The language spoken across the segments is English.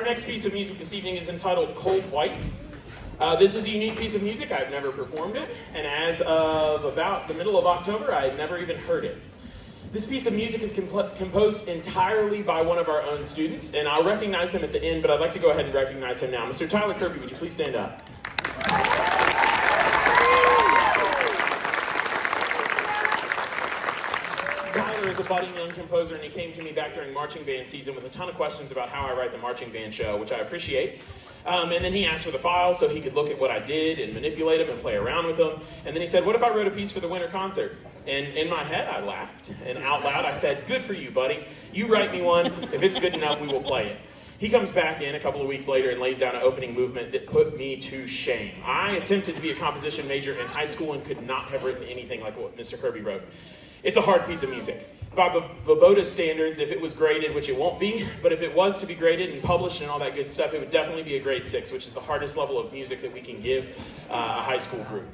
Our next piece of music this evening is entitled Cold White. This is a unique piece of music. I've never performed it, and as of about the middle of October, I had never even heard it. This piece of music is composed entirely by one of our own students, and I'll recognize him at the end, but I'd like to go ahead and recognize him now. Mr. Tyler Kirby, would you please stand up? Tyler is a budding young composer, and he came to me back during marching band season with a ton of questions about how I write the marching band show, which I appreciate. And then he asked for the files so he could look at what I did and manipulate them and play around with them. And then he said, what if I wrote a piece for the winter concert? And in my head, I laughed. And out loud, I said, good for you, buddy. You write me one. If it's good enough, we will play it. He comes back in a couple of weeks later and lays down an opening movement that put me to shame. I attempted to be a composition major in high school and could not have written anything like what Mr. Kirby wrote. It's a hard piece of music. By Voboda standards, if it was graded, which it won't be, but if it was to be graded and published and all that good stuff, it would definitely be a grade 6, which is the hardest level of music that we can give a high school group.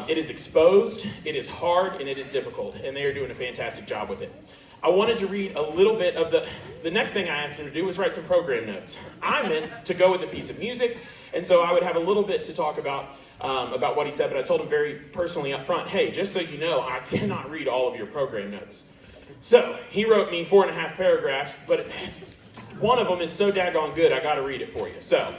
It is exposed, it is hard, and it is difficult, and they are doing a fantastic job with it. I wanted to read a little bit of the next thing I asked him to do was write some program notes. I meant to go with a piece of music, and so I would have a little bit to talk about what he said, but I told him very personally up front, hey, just so you know, I cannot read all of your program notes. So he wrote me 4.5 paragraphs, but one of them is so daggone good, I gotta read it for you. So,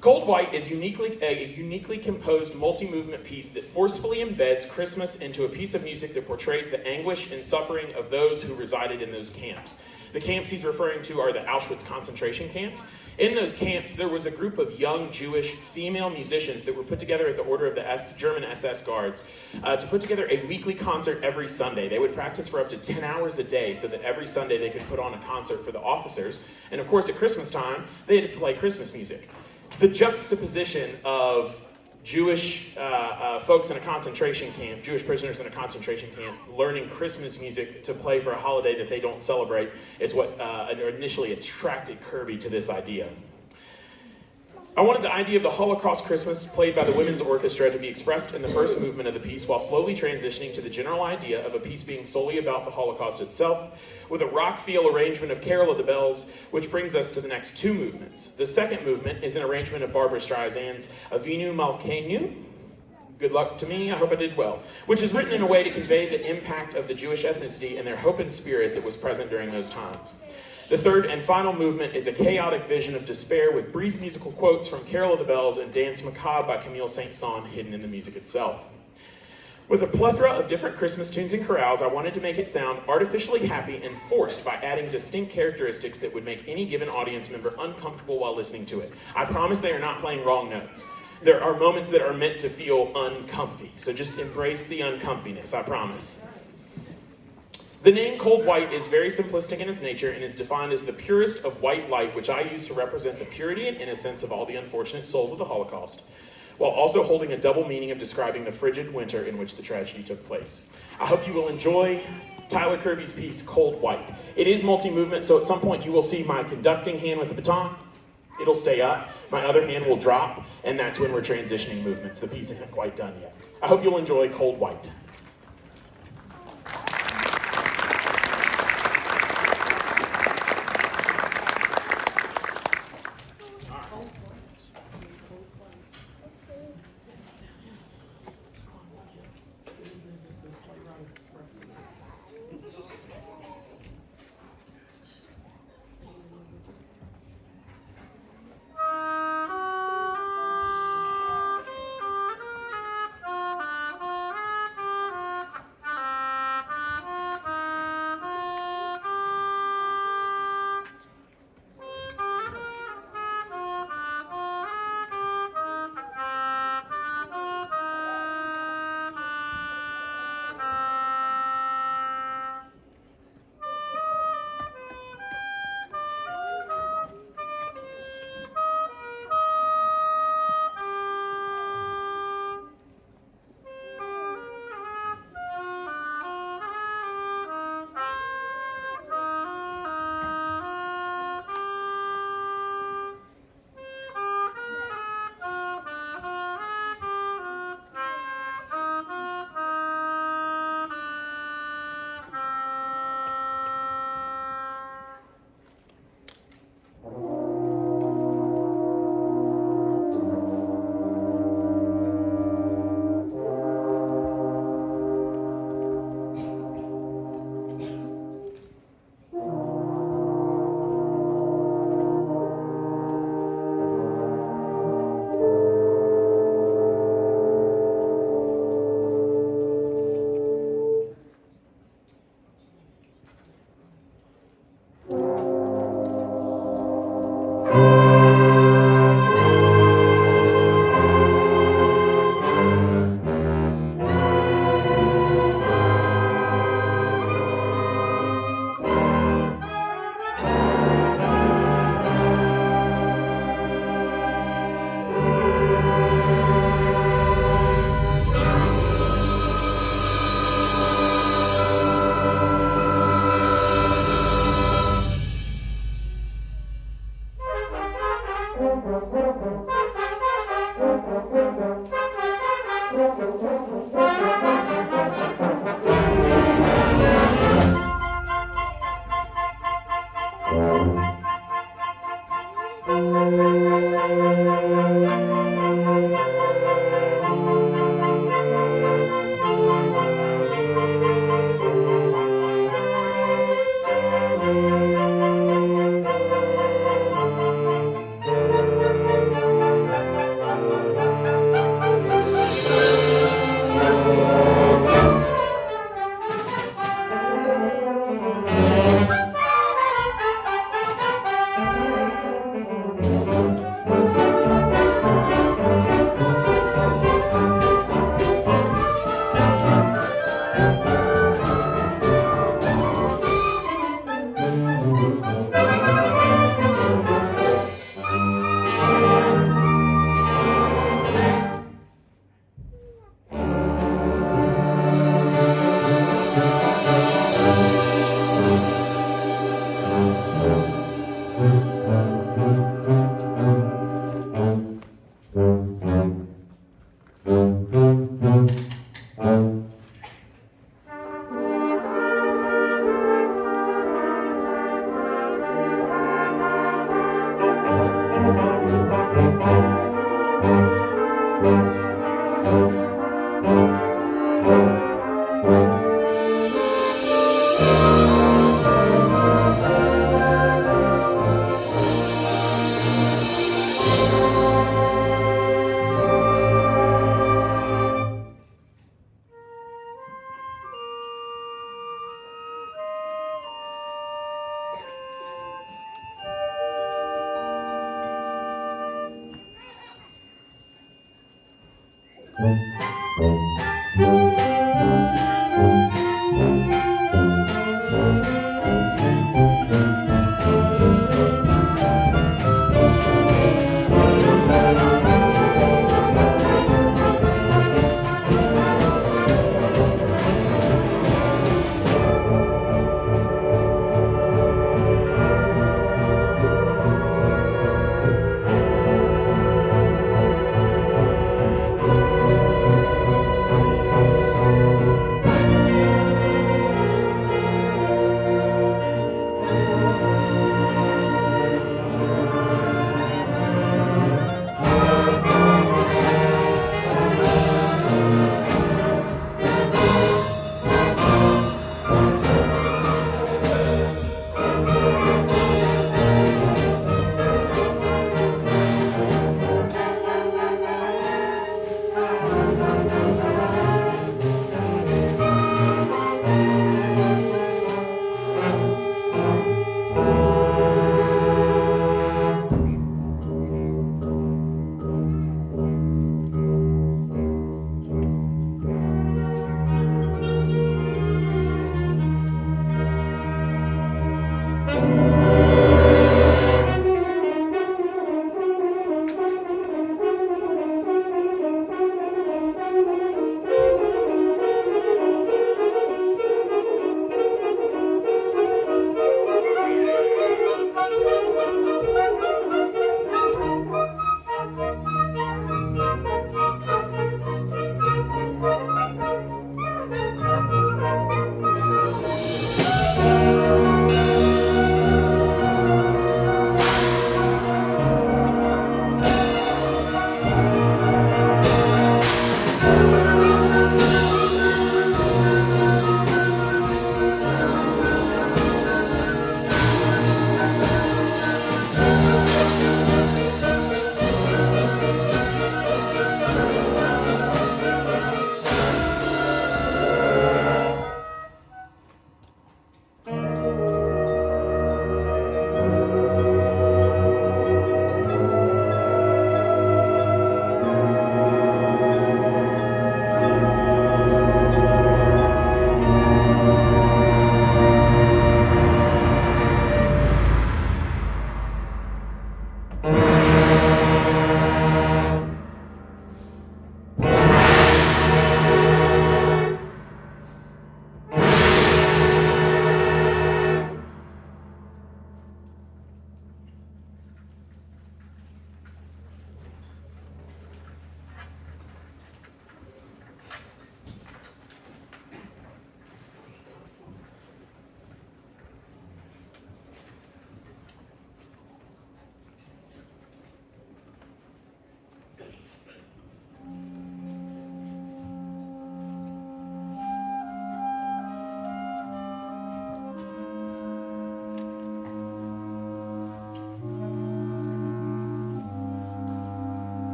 Cold White is a uniquely composed multi-movement piece that forcefully embeds Christmas into a piece of music that portrays the anguish and suffering of those who resided in those camps. The camps he's referring to are the Auschwitz concentration camps. In those camps, there was a group of young Jewish female musicians that were put together at the order of the German SS guards to put together a weekly concert every Sunday. They would practice for up to 10 hours a day so that every Sunday they could put on a concert for the officers. And of course, at Christmas time, they had to play Christmas music. The juxtaposition of Jewish folks in a concentration camp, Jewish prisoners in a concentration camp, learning Christmas music to play for a holiday that they don't celebrate is what initially attracted Kirby to this idea. I wanted the idea of the Holocaust Christmas played by the Women's Orchestra to be expressed in the first movement of the piece while slowly transitioning to the general idea of a piece being solely about the Holocaust itself, with a rock feel arrangement of Carol of the Bells, which brings us to the next two movements. The second movement is an arrangement of Barbra Streisand's Avinu Malkeinu, good luck to me, I hope I did well, which is written in a way to convey the impact of the Jewish ethnicity and their hope and spirit that was present during those times. The third and final movement is a chaotic vision of despair with brief musical quotes from Carol of the Bells and Dance Macabre by Camille Saint-Saëns hidden in the music itself. With a plethora of different Christmas tunes and chorales, I wanted to make it sound artificially happy and forced by adding distinct characteristics that would make any given audience member uncomfortable while listening to it. I promise they are not playing wrong notes. There are moments that are meant to feel uncomfy, so just embrace the uncomfiness, I promise. The name Cold White is very simplistic in its nature and is defined as the purest of white light, which I use to represent the purity and innocence of all the unfortunate souls of the Holocaust, while also holding a double meaning of describing the frigid winter in which the tragedy took place. I hope you will enjoy Tyler Kirby's piece, Cold White. It is multi-movement, so at some point you will see my conducting hand with the baton. It'll stay up, my other hand will drop, and that's when we're transitioning movements. The piece isn't quite done yet. I hope you'll enjoy Cold White.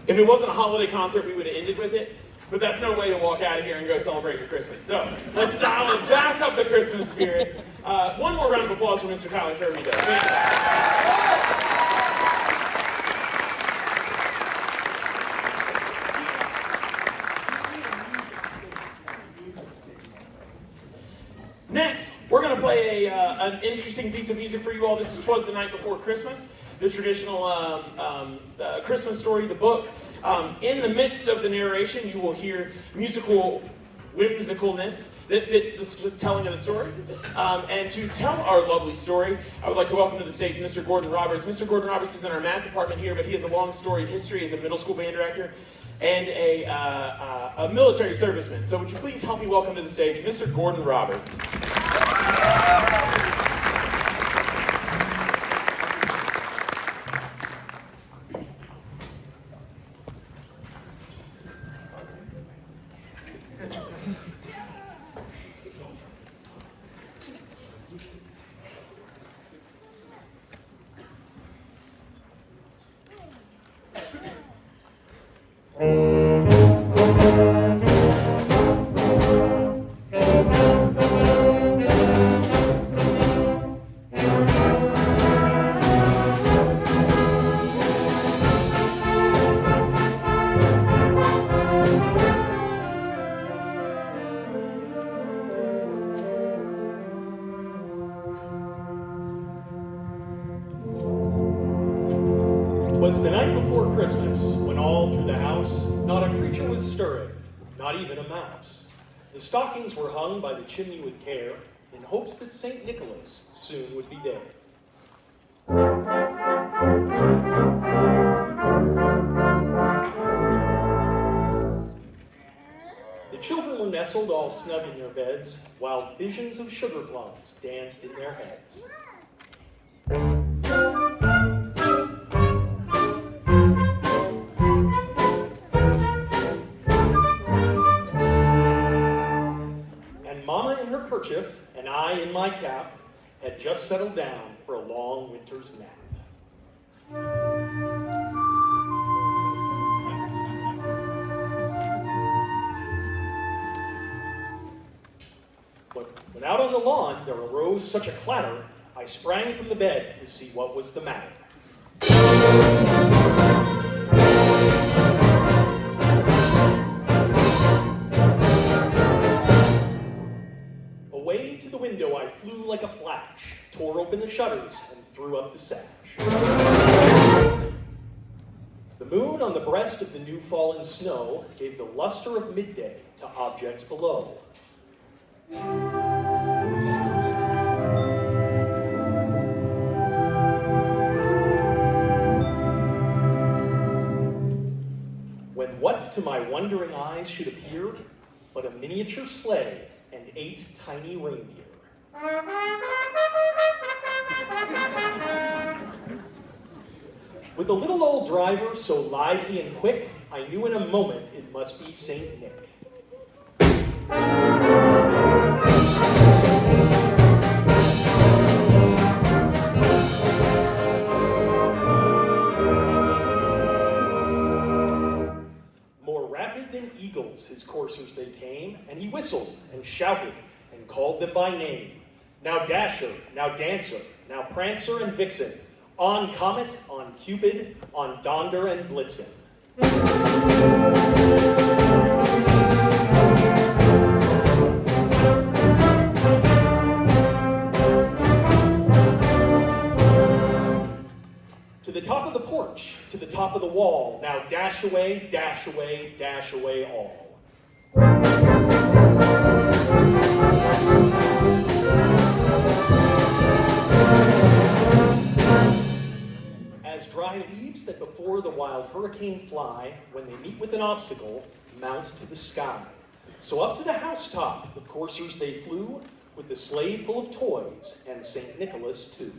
If it wasn't a holiday concert, we would have ended with it, but that's no way to walk out of here and go celebrate your Christmas. So let's dial it back up the Christmas spirit. One more round of applause for Mr. Tyler Kirby, though. Thank you. Next, we're going to play an interesting piece of music for you all. This is "'Twas the Night Before Christmas," the traditional Christmas story, the book. In the midst of the narration, you will hear musical whimsicalness that fits the telling of the story. And to tell our lovely story, I would like to welcome to the stage Mr. Gordon Roberts. Mr. Gordon Roberts is in our math department here, but he has a long storied history as a middle school band director and a military serviceman. So would you please help me welcome to the stage Mr. Gordon Roberts. Was the night before Christmas, when all through the house not a creature was stirring, not even a mouse. The stockings were hung by the chimney with care, in hopes that St. Nicholas soon would be there. The children were nestled all snug in their beds, while visions of sugar plums danced in their heads. Kerchief and I in my cap had just settled down for a long winter's nap. But when out on the lawn there arose such a clatter, I sprang from the bed to see what was the matter. Window I flew like a flash, tore open the shutters, and threw up the sash. The moon on the breast of the new fallen snow gave the luster of midday to objects below. When what to my wondering eyes should appear but a miniature sleigh and 8 tiny reindeer. With a little old driver so lively and quick, I knew in a moment it must be St. Nick. More rapid than eagles his coursers they came, and he whistled and shouted and called them by name. Now Dasher, now Dancer, now Prancer and Vixen, on Comet, on Cupid, on Donder and Blitzen. To the top of the porch, to the top of the wall, now dash away, dash away, dash away all. As dry leaves that before the wild hurricane fly, when they meet with an obstacle, mount to the sky. So up to the housetop the coursers they flew, with the sleigh full of toys, and St. Nicholas too.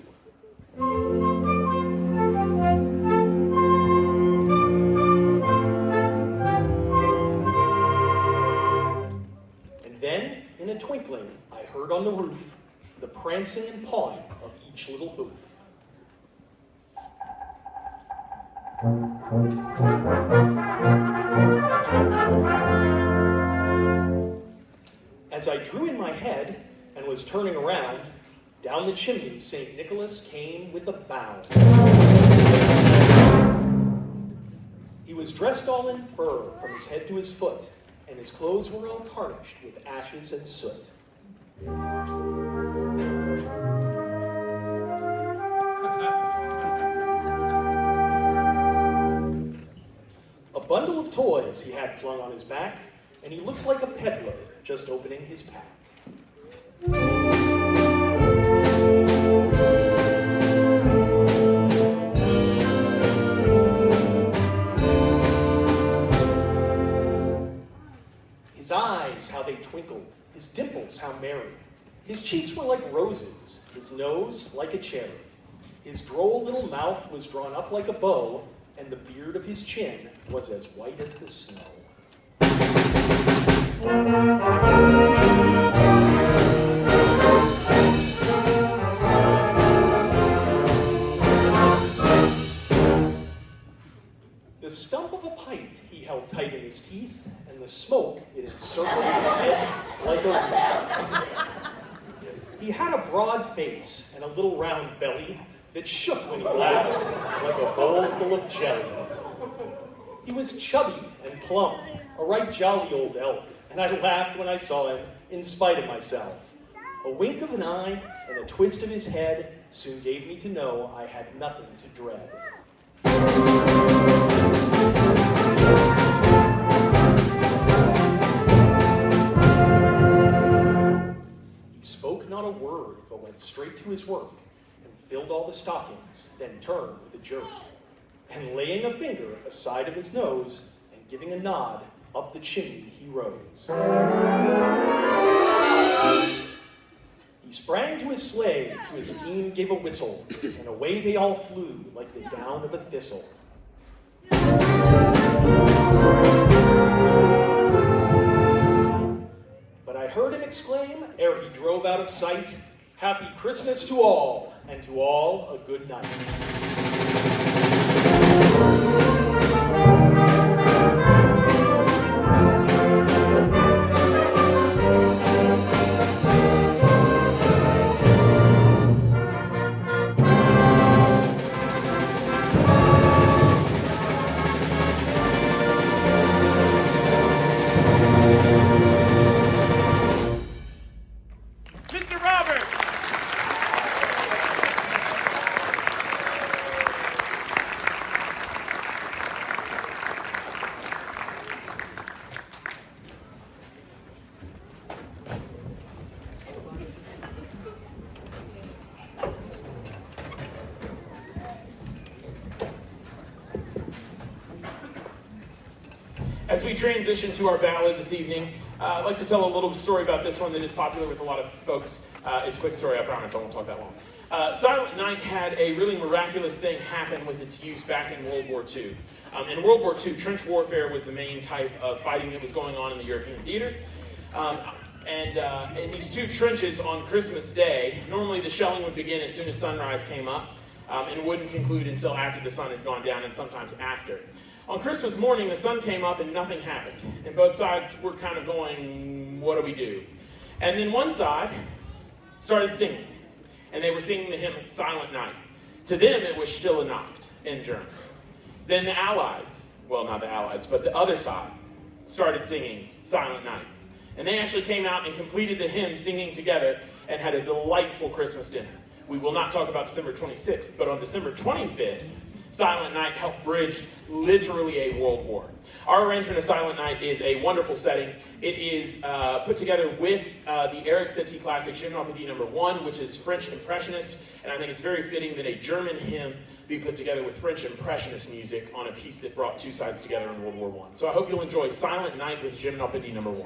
And then, in a twinkling, I heard on the roof the prancing and pawing of each little hoof. As I drew in my head and was turning around, down the chimney St. Nicholas came with a bound. He was dressed all in fur from his head to his foot, and his clothes were all tarnished with ashes and soot. A bundle of toys he had flung on his back, and he looked like a peddler just opening his pack. His eyes, how they twinkled, his dimples, how merry. His cheeks were like roses, his nose like a cherry. His droll little mouth was drawn up like a bow, and the beard of his chin was as white as the snow. The stump of a pipe he held tight in his teeth, and the smoke it encircled his head like a wreath. He had a broad face and a little round belly that shook when he laughed like a bowl full of jelly. He was chubby and plump, a right jolly old elf, and I laughed when I saw him in spite of myself. A wink of an eye and a twist of his head soon gave me to know I had nothing to dread. He spoke not a word, but went straight to his work, and filled all the stockings, then turned with a jerk. And laying a finger aside of his nose, and giving a nod, up the chimney he rose. He sprang to his sleigh, to his team gave a whistle, and away they all flew like the down of a thistle. But I heard him exclaim, ere he drove out of sight, "Happy Christmas to all, and to all a good night." Mr. Roberts! As we transition to our ballad this evening, I'd like to tell a little story about this one that is popular with a lot of folks. It's a quick story, I promise, I won't talk that long. Silent Night had a really miraculous thing happen with its use back in World War II. In World War II, trench warfare was the main type of fighting that was going on in the European theater. And in these two trenches on Christmas Day, normally the shelling would begin as soon as sunrise came up, and wouldn't conclude until after the sun had gone down, and sometimes after. On Christmas morning, the sun came up and nothing happened. And both sides were kind of going, what do we do? And then one side started singing. And they were singing the hymn Silent Night. To them, it was Stille Nacht in German. Then the Allies, well, not the Allies, but the other side, started singing Silent Night. And they actually came out and completed the hymn singing together and had a delightful Christmas dinner. We will not talk about December 26th, but on December 25th, Silent Night helped bridge literally a world war. Our arrangement of Silent Night is a wonderful setting. It is put together with the Eric Satie classic Je n'en peux dire No. 1, which is French Impressionist, and I think it's very fitting that a German hymn be put together with French Impressionist music on a piece that brought two sides together in World War I. So I hope you'll enjoy Silent Night with Je n'en peux dire No. 1.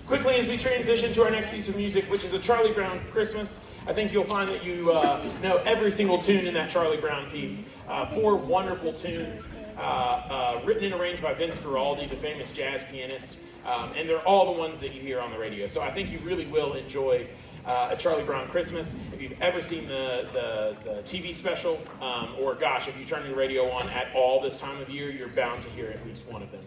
Quickly, as we transition to our next piece of music, which is a Charlie Brown Christmas, I think you'll find that you know every single tune in that Charlie Brown piece. 4 wonderful tunes, written and arranged by Vince Guaraldi, the famous jazz pianist, and they're all the ones that you hear on the radio. So I think you really will enjoy A Charlie Brown Christmas. If you've ever seen the TV special, or gosh, if you turn your radio on at all this time of year, you're bound to hear at least one of them.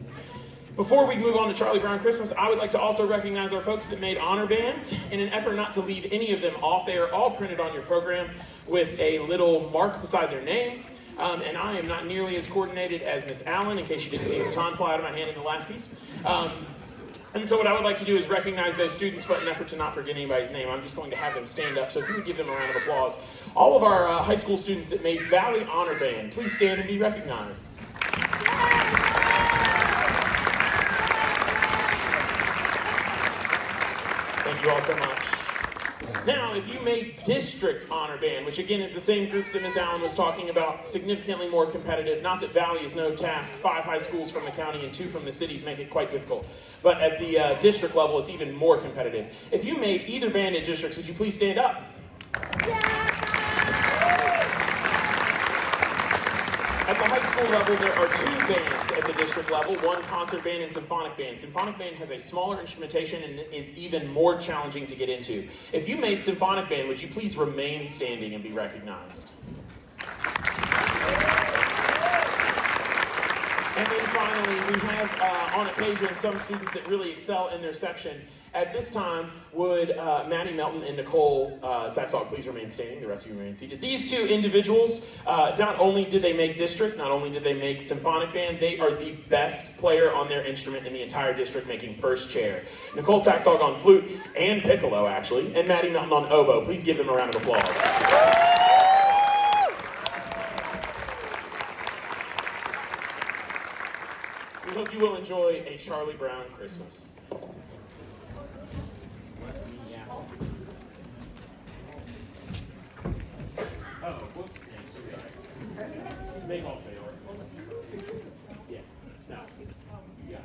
Before we move on to Charlie Brown Christmas, I would like to also recognize our folks that made honor bands. In an effort not to leave any of them off, they are all printed on your program with a little mark beside their name. And I am not nearly as coordinated as Miss Allen, in case you didn't see the baton fly out of my hand in the last piece. And so what I would like to do is recognize those students, but in an effort to not forget anybody's name, I'm just going to have them stand up. So if you would give them a round of applause. All of our high school students that made Valley Honor Band, please stand and be recognized. Thank you all so much. Now, if you made District Honor Band, which again is the same groups that Miss Allen was talking about, significantly more competitive, not that Valley is no task, 5 high schools from the county and 2 from the cities make it quite difficult, but at the district level, it's even more competitive. If you made either band in districts, would you please stand up? At the high school level, there are 2 bands at the district level, 1 concert band and symphonic band. Symphonic band has a smaller instrumentation and is even more challenging to get into. If you made symphonic band, would you please remain standing and be recognized? And then finally, we have on occasion some students that really excel in their section. At this time, would Maddie Melton and Nicole Saxog please remain standing? The rest of you remain seated. These 2 individuals, not only did they make district, not only did they make symphonic band, they are the best player on their instrument in the entire district, making first chair. Nicole Saxog on flute and piccolo, actually, and Maddie Melton on oboe. Please give them a round of applause. We hope you will enjoy A Charlie Brown Christmas. Oh, whoops. They all say yes. No. Yeah.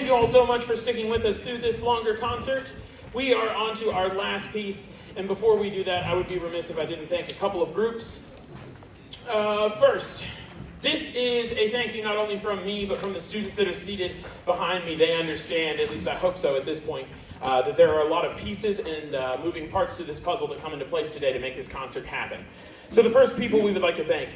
you all so much for sticking with us through this longer concert. We are on to our last piece, and before we do that, I would be remiss if I didn't thank a couple of groups. First, this is a thank you not only from me, but from the students that are seated behind me. They understand, at least I hope so at this point, that there are a lot of pieces and moving parts to this puzzle that come into place today to make this concert happen. So the first people we would like to thank,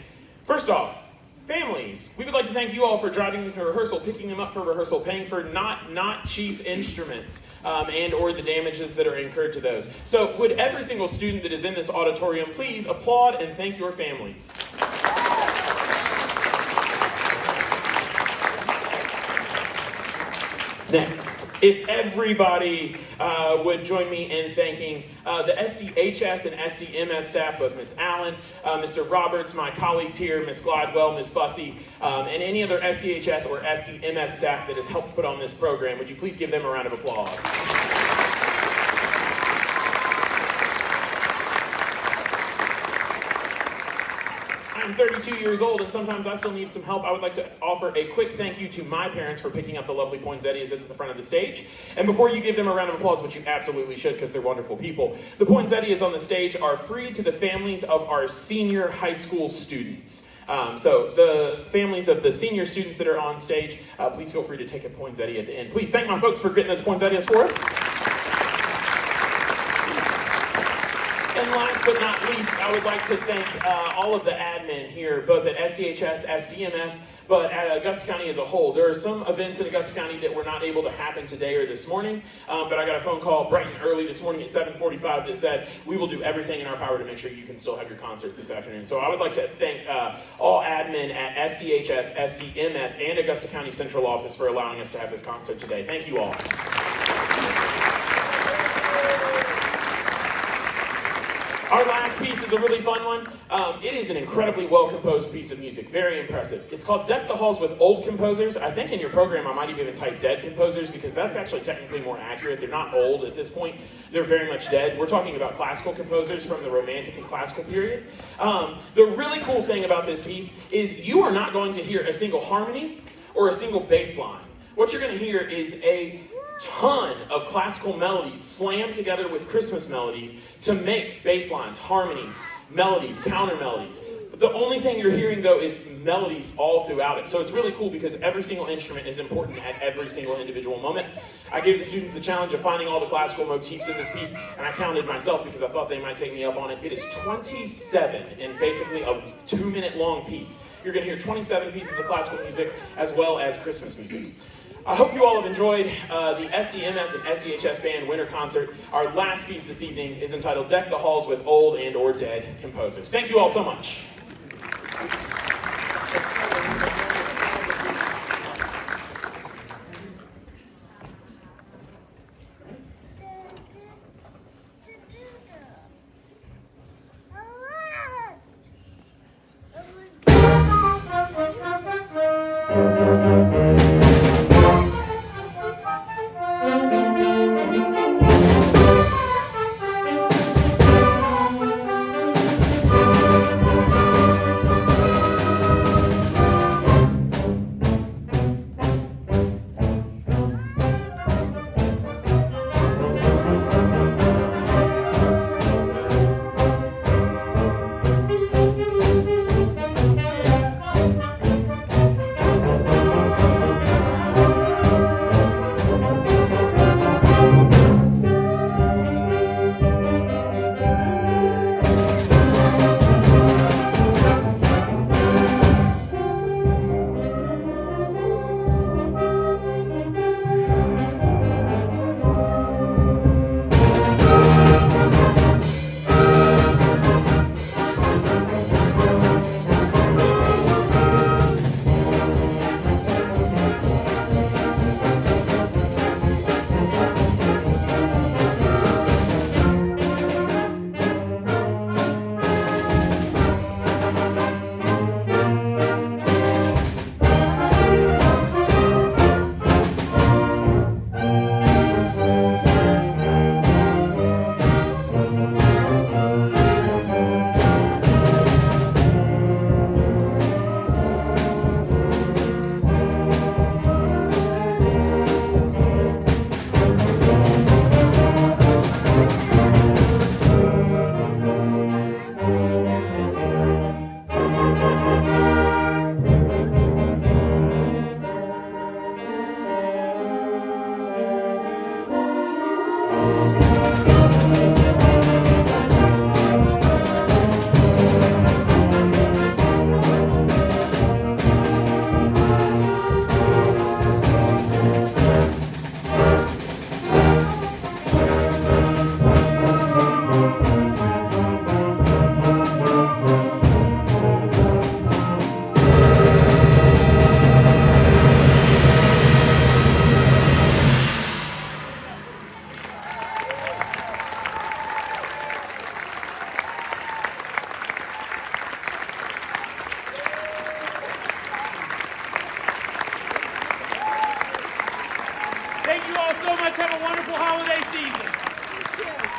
first off, families. We would like to thank you all for driving them to rehearsal, picking them up for rehearsal, paying for not cheap instruments, and or the damages that are incurred to those. So would every single student that is in this auditorium please applaud and thank your families. Next, if everybody would join me in thanking the SDHS and SDMS staff, both Ms. Allen, Mr. Roberts, my colleagues here, Ms. Glidewell, Ms. Bussey, and any other SDHS or SDMS staff that has helped put on this program. Would you please give them a round of applause? I'm 32 years old and sometimes I still need some help. I would like to offer a quick thank you to my parents for picking up the lovely poinsettias at the front of the stage. And before you give them a round of applause, which you absolutely should because they're wonderful people, the poinsettias on the stage are free to the families of our senior high school students. So the families of the senior students that are on stage, please feel free to take a poinsettia at the end. Please thank my folks for getting those poinsettias for us. And last but not least, I would like to thank all of the admin here, both at SDHS, SDMS, but at Augusta County as a whole. There are some events in Augusta County that were not able to happen today or this morning, but I got a phone call bright and early this morning at 7:45 that said, we will do everything in our power to make sure you can still have your concert this afternoon. So I would like to thank all admin at SDHS, SDMS, and Augusta County Central Office for allowing us to have this concert today. Thank you all. Our last piece is a really fun one. It is an incredibly well-composed piece of music, very impressive. It's called Deck the Halls with Old Composers. I think in your program I might have even typed dead composers because that's actually technically more accurate. They're not old at this point. They're very much dead. We're talking about classical composers from the Romantic and Classical period. The really cool thing about this piece is you are not going to hear a single harmony or a single bass line. What you're going to hear is a ton of classical melodies slammed together with Christmas melodies to make bass lines, harmonies, melodies, counter melodies. The only thing you're hearing though is melodies all throughout it. So it's really cool because every single instrument is important at every single individual moment. I gave the students the challenge of finding all the classical motifs in this piece, and I counted myself because I thought they might take me up on it. It is 27 in basically a 2-minute long piece. You're going to hear 27 pieces of classical music as well as Christmas music. I hope you all have enjoyed the SDMS and SDHS Band Winter Concert. Our last piece this evening is entitled Deck the Halls with Old and or Dead Composers. Thank you all so much. much. Have a wonderful holiday season.